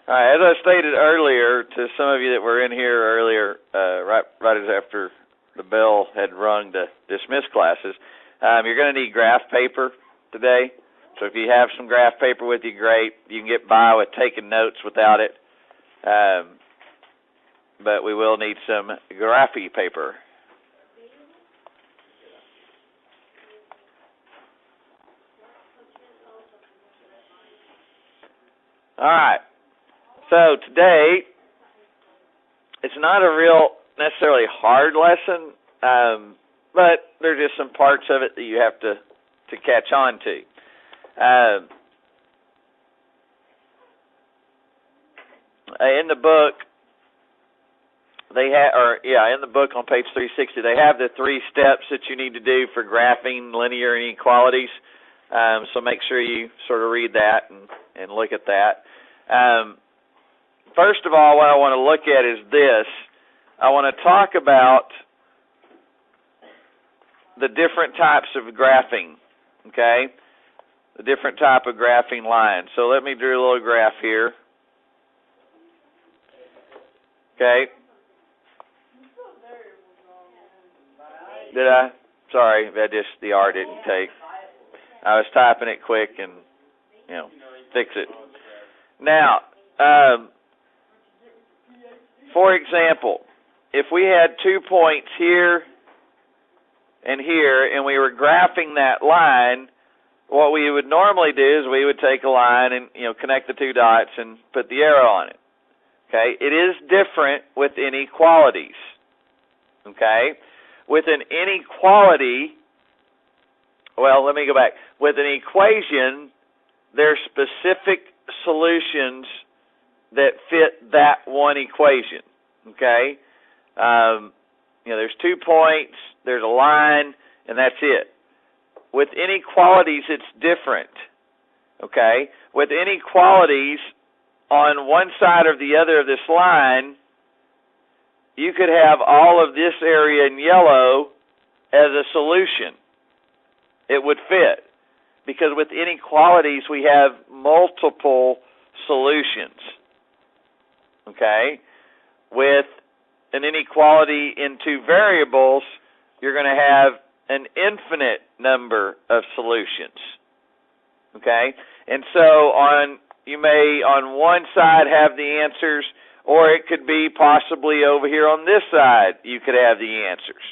All right, as I stated earlier to some of you that were in here earlier, right as after the bell had rung to dismiss classes, you're going to need graph paper today. So if you have some graph paper with you, great. You can get by with taking notes without it. But we will need some graphy paper. All right. So today, it's not a real necessarily hard lesson, but there's just some parts of it that you have to catch on to. In the book, in the book on page 360, they have the 3 steps that you need to do for graphing linear inequalities. So make sure you sort of read that and look at that. First of all, what I want to look at is this. I want to talk about the different types of graphing, okay? The different type of graphing lines. So let me draw a little graph here. Okay. Did I? Sorry, the R didn't take. I was typing it quick and, fix it. Now, for example, if we had 2 points here and here, and we were graphing that line, what we would normally do is we would take a line and, connect the 2 dots and put the arrow on it. Okay? It is different with inequalities. Okay? With an inequality, well, let me go back. With an equation, there are specific solutions that fit that one equation. Okay? There's 2 points, there's a line, and that's it. With inequalities, it's different. Okay? With inequalities, on one side or the other of this line, you could have all of this area in yellow as a solution. It would fit. Because with inequalities, we have multiple solutions. Okay? With an inequality in 2 variables, you're going to have an infinite number of solutions. Okay? And so you may on one side have the answers, or it could be possibly over here on this side you could have the answers.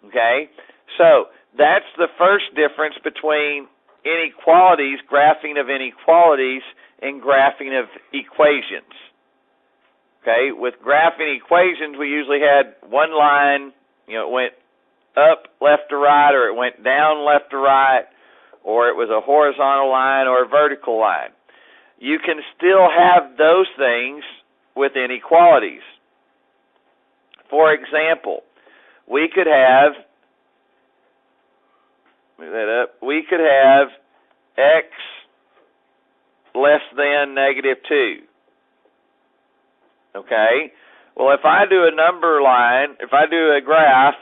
Okay? So that's the first difference between inequalities, graphing of inequalities, and graphing of equations. Okay? With graphing equations, we usually had one line, it went up left to right, or it went down left to right, or it was a horizontal line or a vertical line. You can still have those things with inequalities. For example, we could have, we could have x less than -2. Okay? Well, if I do a number line, if I do a graph,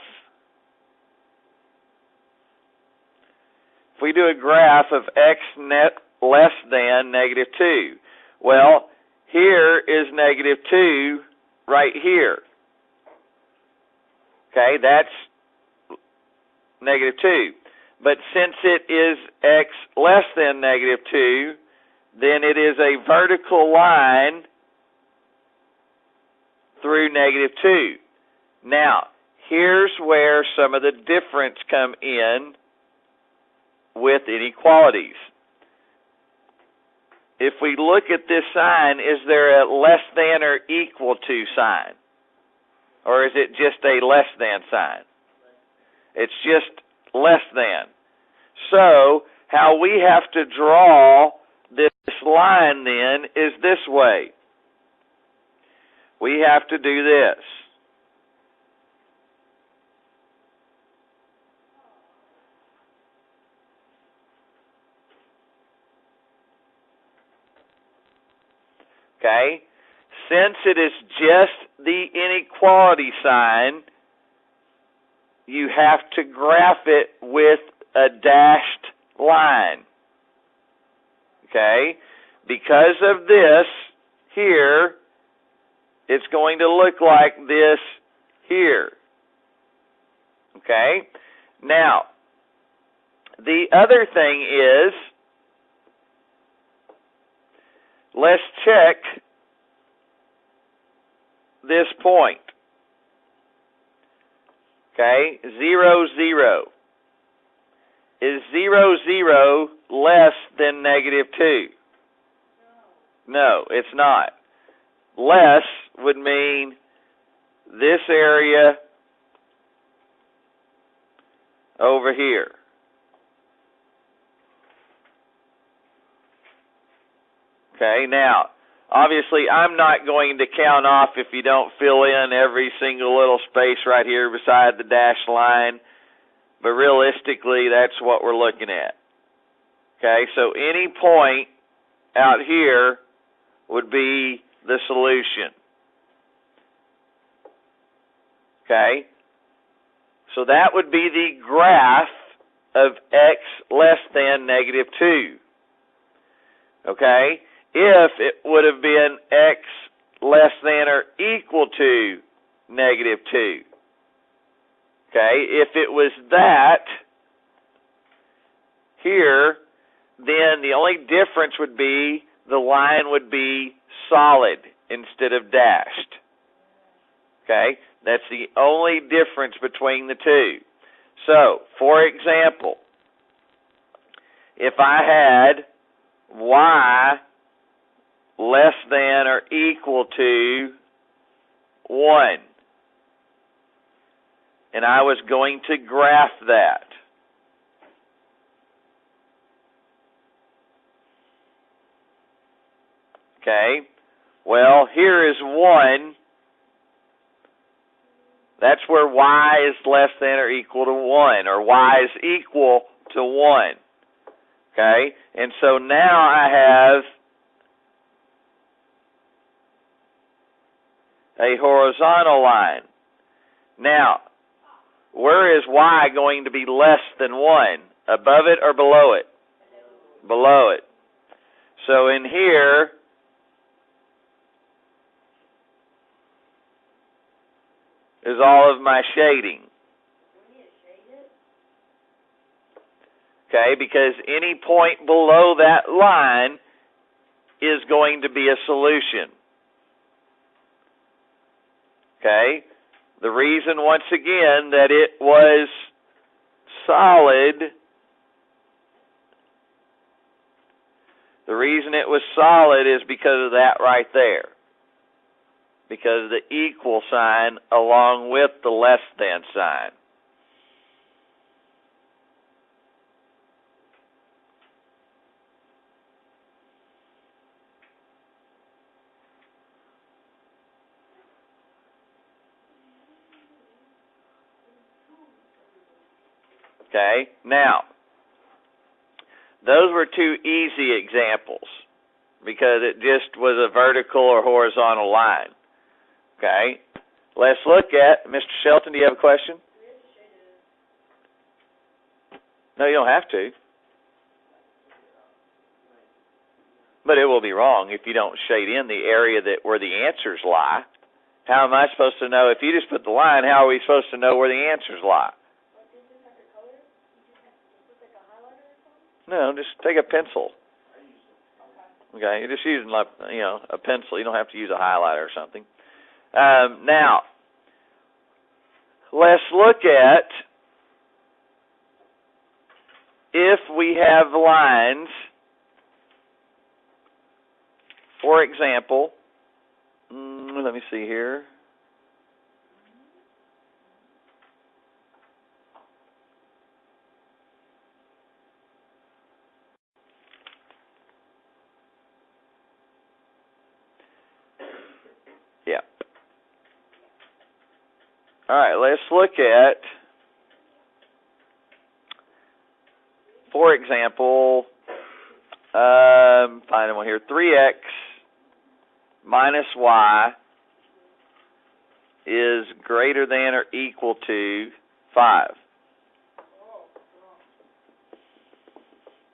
if we do a graph of x net less than -2, well, here is -2 right here. Okay, that's -2. But since it is x less than -2, then it is a vertical line through -2. Now, here's where some of the difference come in with inequalities. If we look at this sign, is there a less than or equal to sign? Or is it just a less than sign? It's just less than. So, how we have to draw this line then is this way. We have to do this. Okay? Since it is just the inequality sign, you have to graph it with a dashed line. Okay? because of this here, it's going to look like this here. Okay? Now, the other thing is, let's check this point. Okay? 0, 0. Is 0, 0 less than negative 2? No, it's not. Less would mean this area over here. Okay, now, obviously I'm not going to count off if you don't fill in every single little space right here beside the dashed line, but realistically that's what we're looking at. Okay, so any point out here would be the solution. Okay, so that would be the graph of x less than negative 2. Okay, if it would have been x less than or equal to negative 2. Okay, if it was that here, then the only difference would be the line would be solid instead of dashed. Okay, that's the only difference between the two. So, for example, if I had y less than or equal to 1, and I was going to graph that, okay, well, here is 1. That's where y is less than or equal to 1, or y is equal to 1. Okay, and so now I have a horizontal line. Now, where is y going to be less than 1? Above it or below it? Below it. So in here, is all of my shading. Okay, because any point below that line is going to be a solution. Okay, the reason, once again, that it was solid, the reason it was solid is because of that right there. Because of the equal sign along with the less than sign. Okay, now, those were two easy examples because it just was a vertical or horizontal line. Okay, let's look at, Mr. Shelton, do you have a question? No, you don't have to. But it will be wrong if you don't shade in the area that where the answers lie. How am I supposed to know? If you just put the line, how are we supposed to know where the answers lie? No, just take a pencil. Okay, you're just using, like, a pencil. You don't have to use a highlighter or something. Now, let's look at if we have lines, for example, let me see here. Yeah. All right, let's look at, for example, find one here, 3x minus y is greater than or equal to 5.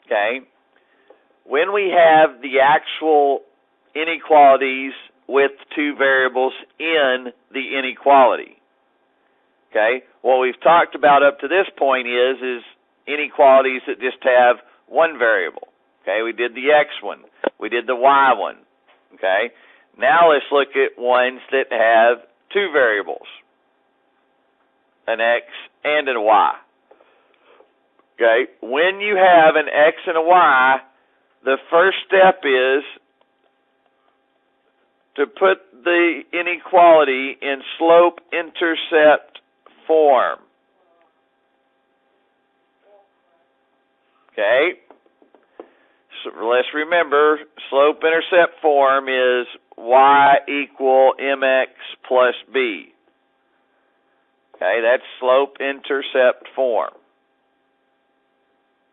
Okay. when we have the actual inequalities with two variables in the inequality. Okay, what we've talked about up to this point is inequalities that just have one variable. Okay, we did the x one, we did the y one. Okay, now let's look at ones that have two variables, an x and a y. Okay, when you have an x and a y, the first step is to put the inequality in slope-intercept form. Okay, so let's remember, slope-intercept form is y equal mx plus b. Okay, that's slope-intercept form.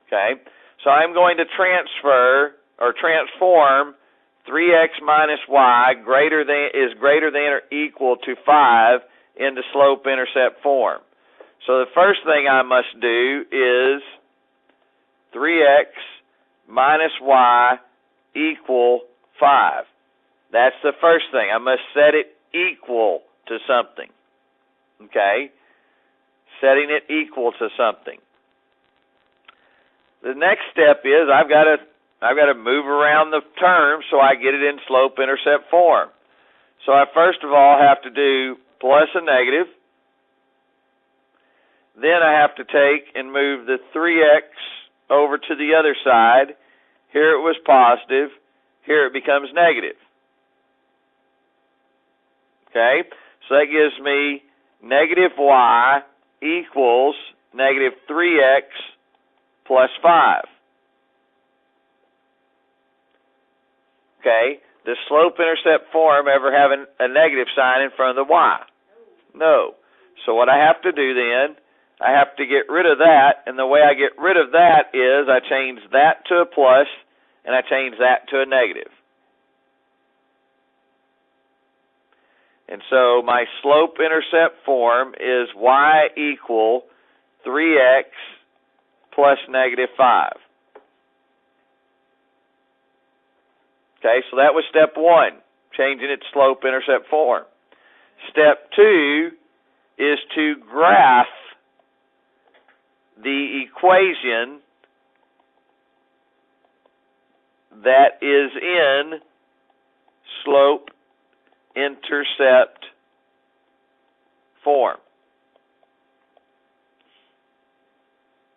Okay, so I'm going to transform 3x minus y is greater than or equal to 5 into slope-intercept form. So the first thing I must do is 3x minus y equal 5. That's the first thing. I must set it equal to something. Okay? Setting it equal to something. The next step is I've got to move around the term so I get it in slope-intercept form. So I first of all have to do plus a negative. Then I have to take and move the 3x over to the other side. Here it was positive. Here it becomes negative. Okay? So that gives me negative y equals negative 3x plus 5. Okay? Does slope-intercept form ever have a negative sign in front of the y? No. So what I have to do then, I have to get rid of that, and the way I get rid of that is I change that to a plus, and I change that to a negative. And so my slope-intercept form is y equal 3x plus negative 5. Okay, so that was step 1, changing its slope-intercept form. Step 2 is to graph the equation that is in slope-intercept form.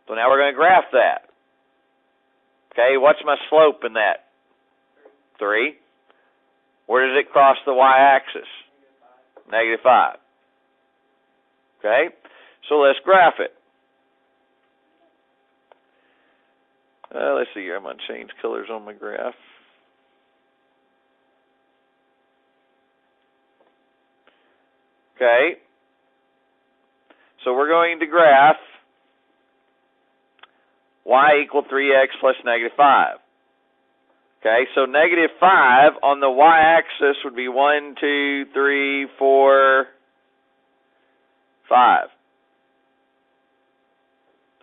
So now we're going to graph that. Okay, what's my slope in that? 3. Where does it cross the y-axis? Negative 5. Okay, so let's graph it. Let's see here. I'm going to change colors on my graph. Okay, so we're going to graph y equal 3x plus negative 5. Okay, so negative 5 on the y-axis would be 1, 2, 3, 4, 5.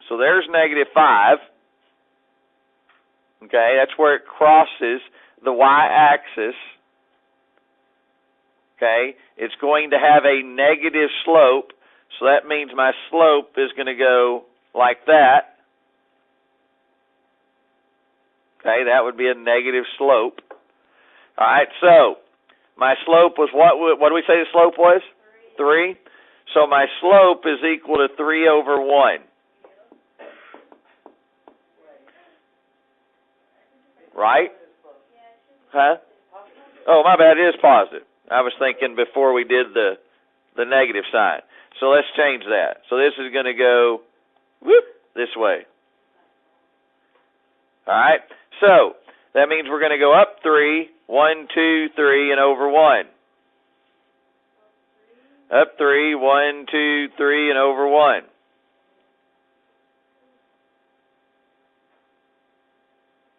So there's negative 5. Okay, that's where it crosses the y-axis. Okay, it's going to have a negative slope, so that means my slope is going to go like that. Okay, that would be a negative slope. All right, so my slope was what do we say the slope was? 3. So my slope is equal to 3 over 1. Right? Huh? Oh, my bad, it is positive. I was thinking before we did the negative sign. So let's change that. So this is going to go this way. All right? So that means we're going to go up 3, 1, 2, 3, and over 1. Up 3, 1, 2, 3, and over 1.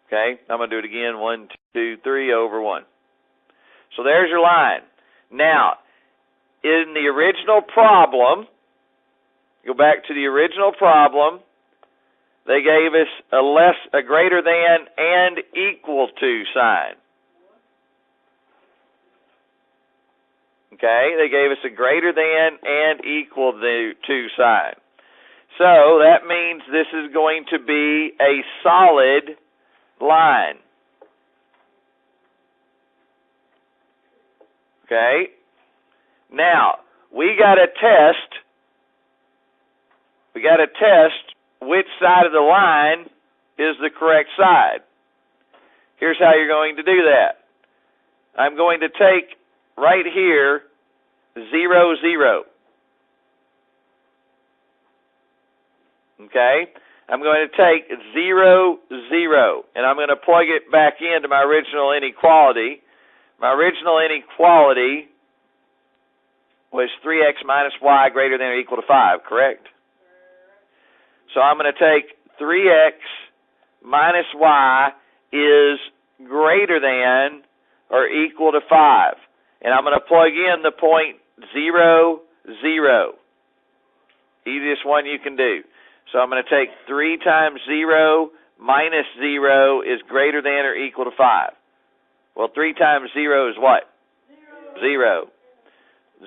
Okay, I'm going to do it again. 1, 2, 3, over 1. So there's your line. Now, in the original problem, go back to the original problem, they gave us a greater than and equal to sign. Okay, they gave us a greater than and equal to sign. So that means this is going to be a solid line. Okay, now we got to test which side of the line is the correct side. Here's how you're going to do that. I'm going to take right here 0, 0. Okay? I'm going to take 0, 0, and I'm going to plug it back into my original inequality. My original inequality was 3x minus y greater than or equal to 5, correct? So I'm going to take 3x minus y is greater than or equal to 5. And I'm going to plug in the point 0, 0. Easiest one you can do. So I'm going to take 3 times 0 minus 0 is greater than or equal to 5. Well, 3 times 0 is what? 0.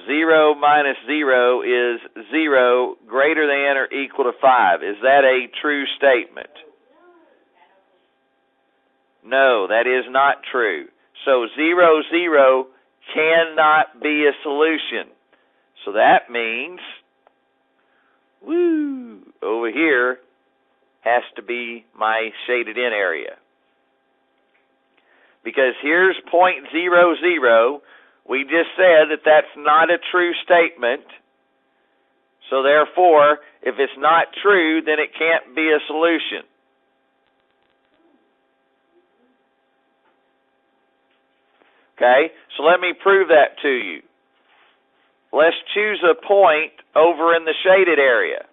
0 minus 0 is 0 greater than or equal to 5. Is that a true statement? No, that is not true. So 0, 0 cannot be a solution. So that means, over here has to be my shaded in area. Because here's point 0, 0. We just said that that's not a true statement. So therefore, if it's not true, then it can't be a solution. Okay, so let me prove that to you. Let's choose a point over in the shaded area.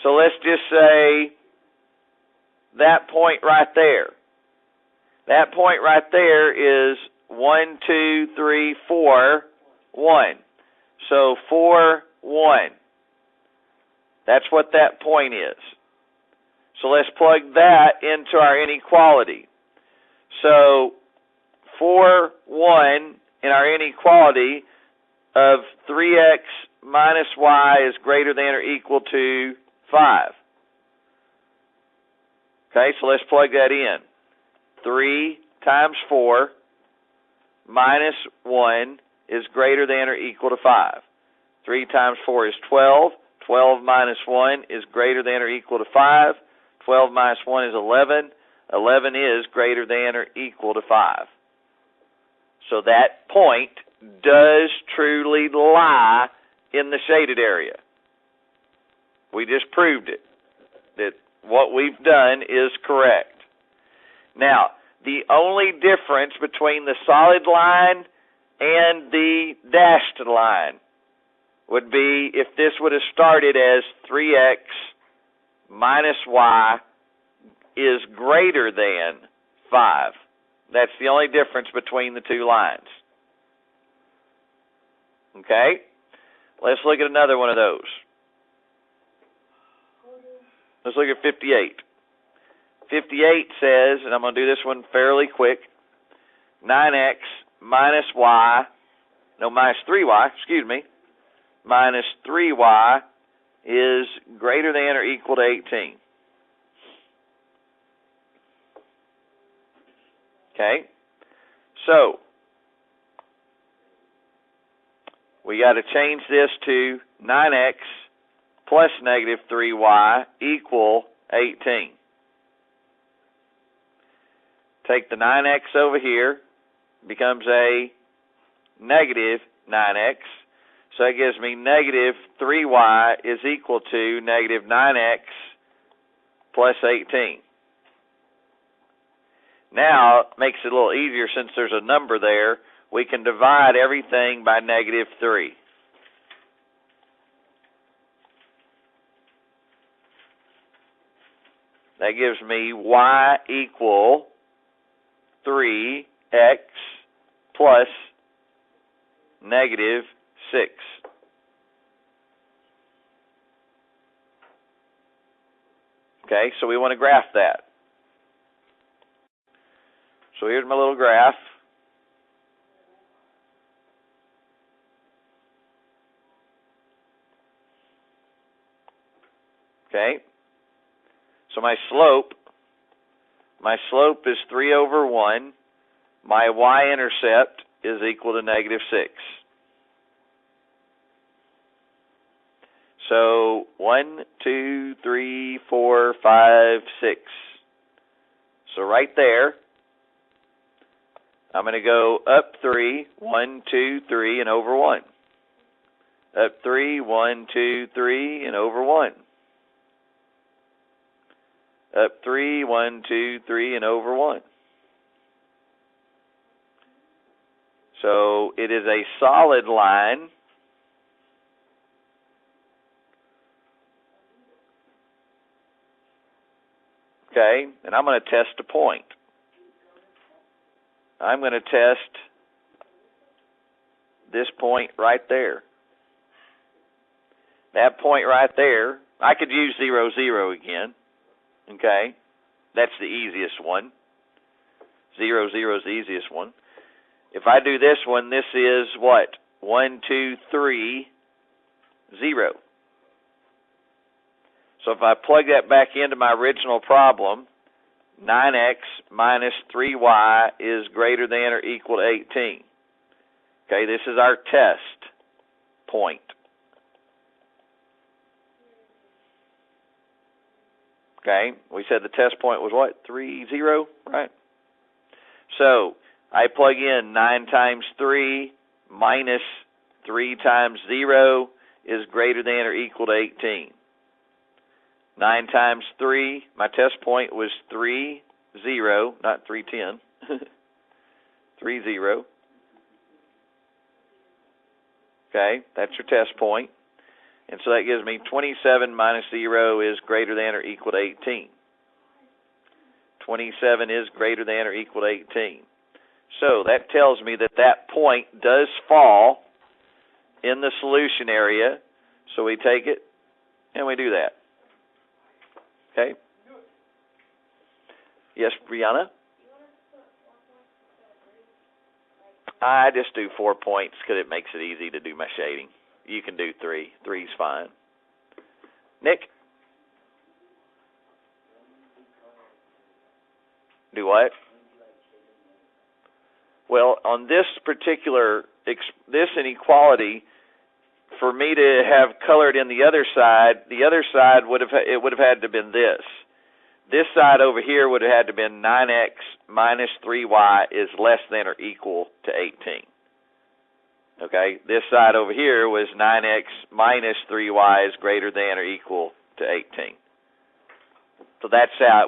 So let's just say that point right there. That point right there is 1, 2, 3, 4, 1. So 4, 1. That's what that point is. So let's plug that into our inequality. So 4, 1 in our inequality of 3x minus y is greater than or equal to 5. Okay, so let's plug that in. 3 times 4 minus 1 is greater than or equal to 5. 3 times 4 is 12. 12 minus 1 is greater than or equal to 5. 12 minus 1 is 11. 11 is greater than or equal to 5. So that point does truly lie in the shaded area. We just proved it, that what we've done is correct. Now, the only difference between the solid line and the dashed line would be if this would have started as 3x minus y is greater than 5. That's the only difference between the two lines. Okay? Let's look at another one of those. Let's look at 58. 58 says, and I'm going to do this one fairly quick, 9x minus 3y, minus 3y is greater than or equal to 18. Okay, so we got to change this to 9x plus negative 3y equal 18. Take the 9x over here, becomes a negative 9x. So that gives me negative 3y is equal to negative 9x plus 18. Now, it makes it a little easier since there's a number there. We can divide everything by negative 3. That gives me y equal 3x plus negative 6. Okay, so we want to graph that. So here's my little graph. Okay, so my slope is 3 over 1. My y-intercept is equal to negative 6. So 1, 2, 3, 4, 5, 6. So right there, I'm going to go up 3, 1, 2, 3, and over 1. Up 3, 1, 2, 3, and over 1. Up 3, 1, 2, 3, and over 1. So it is a solid line. Okay, and I'm going to test a point. I'm going to test this point right there. That point right there, I could use 0, 0 again. Okay, that's the easiest one. 0, 0 is the easiest one. If I do this one, this is what? 1, 2, 3, 0. So if I plug that back into my original problem, 9x minus 3y is greater than or equal to 18. Okay, this is our test point. Okay, we said the test point was what? 3, 0, right? So I plug in 9 times 3 minus 3 times 0 is greater than or equal to 18. 9 times 3, my test point was 3, 0, not 310. 3, 0. Okay, that's your test point. And so that gives me 27 minus 0 is greater than or equal to 18. 27 is greater than or equal to 18. So that tells me that that point does fall in the solution area. So we take it and we do that. Okay? Yes, Brianna? I just do 4 points because it makes it easy to do my shading. You can do 3. 3's fine. Nick? Do what? Well, on this particular, this inequality, for me to have colored in the other side would have had to have been this. This side over here would have had to have been 9x minus 3y is less than or equal to 18. Okay, this side over here was 9x minus 3y is greater than or equal to 18. So that's how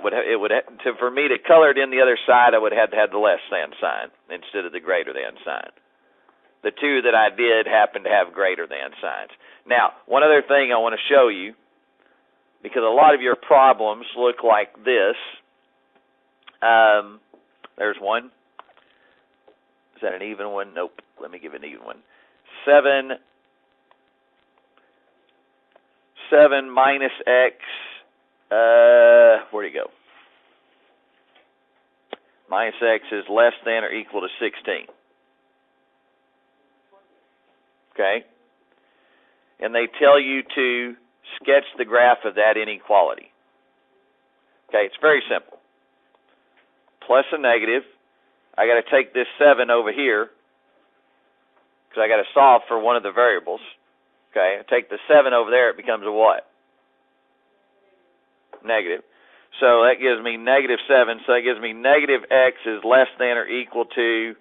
for me to color it in the other side, I would have had the less than sign instead of the greater than sign. The two that I did happen to have greater than signs. Now, one other thing I want to show you, because a lot of your problems look like this. There's one. Is that an even one? Nope. Let me give it an even one. 7 minus x. Where'd it go? Minus x is less than or equal to 16. Okay? And they tell you to sketch the graph of that inequality. Okay, it's very simple. Plus a negative. I got to take this 7 over here because I got to solve for one of the variables. Okay, I take the 7 over there, it becomes a what? Negative. So that gives me negative 7. So that gives me negative x is less than or equal to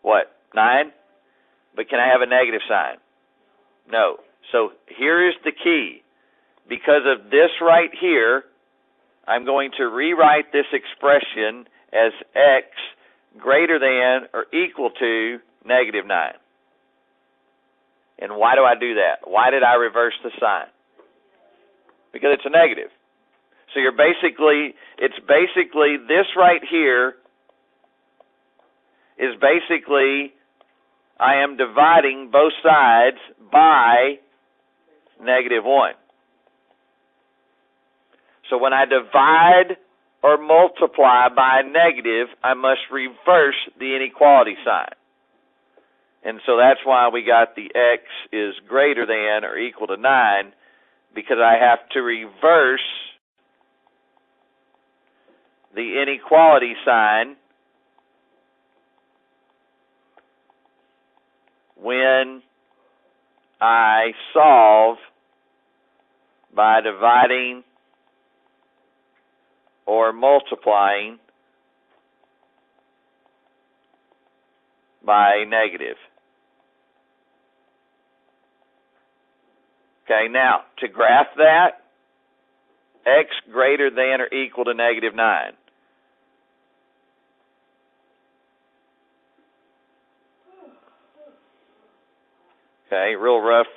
what? 9? But can I have a negative sign? No. So here is the key. Because of this right here, I'm going to rewrite this expression as x greater than or equal to negative 9. And why do I do that? Why did I reverse the sign? Because it's a negative. So it's basically this right here is basically I am dividing both sides by negative 1. So when I divide or multiply by a negative, I must reverse the inequality sign. And so that's why we got the x is greater than or equal to 9, because I have to reverse the inequality sign when I solve by dividing or multiplying by a negative. Okay, now, to graph that, x greater than or equal to negative 9. Okay, real rough,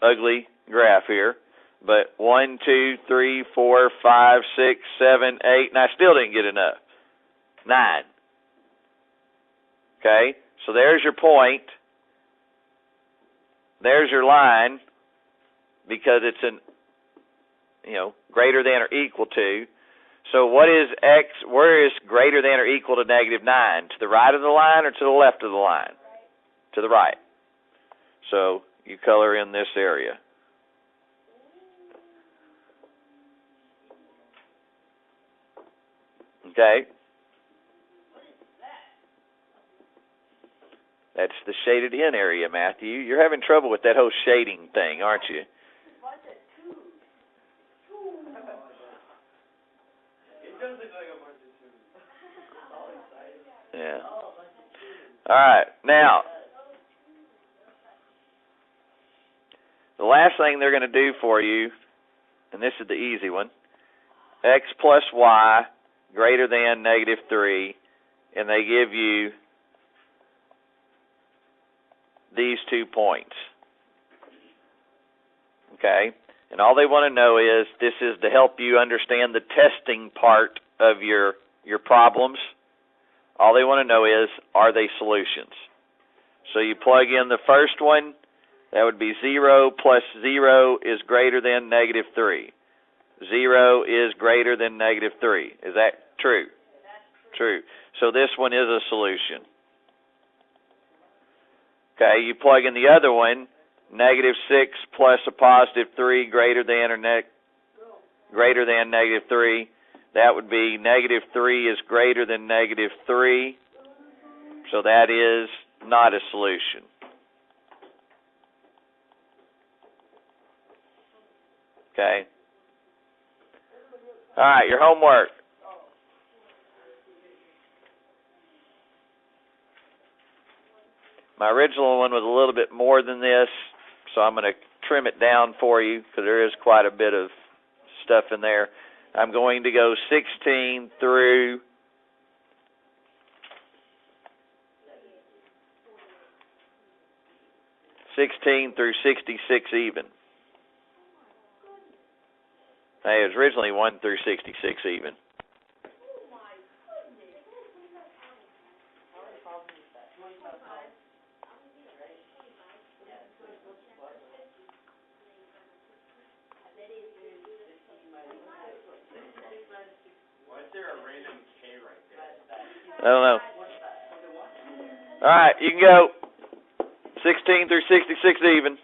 ugly graph here. But 1, 2, 3, 4, 5, 6, 7, 8, and I still didn't get enough. 9. Okay, so there's your point. There's your line, because it's greater than or equal to. So what is x? Where is greater than or equal to negative 9? To the right of the line or to the left of the line? To the right. So you color in this area. Okay. That's the shaded in area, Matthew. You're having trouble with that whole shading thing, aren't you? Yeah. All right. Now, the last thing they're going to do for you, and this is the easy one, x plus y greater than negative 3, and they give you these 2 points. Okay? And all they want to know is, this is to help you understand the testing part of your problems. All they want to know is, are they solutions? So you plug in the first one, that would be 0 plus 0 is greater than negative 3. 0 is greater than negative 3. Is that true? True. So this one is a solution. Okay, you plug in the other one, negative 6 plus a positive 3 greater than or greater than negative 3. That would be negative 3 is greater than negative 3. So that is not a solution. Okay. All right, your homework. My original one was a little bit more than this, so I'm going to trim it down for you because there is quite a bit of stuff in there. I'm going to go 16 through 66 even. Hey, it was originally 1 through 66 even. Why is there a random K right there? I don't know. All right, you can go 16 through 66 even.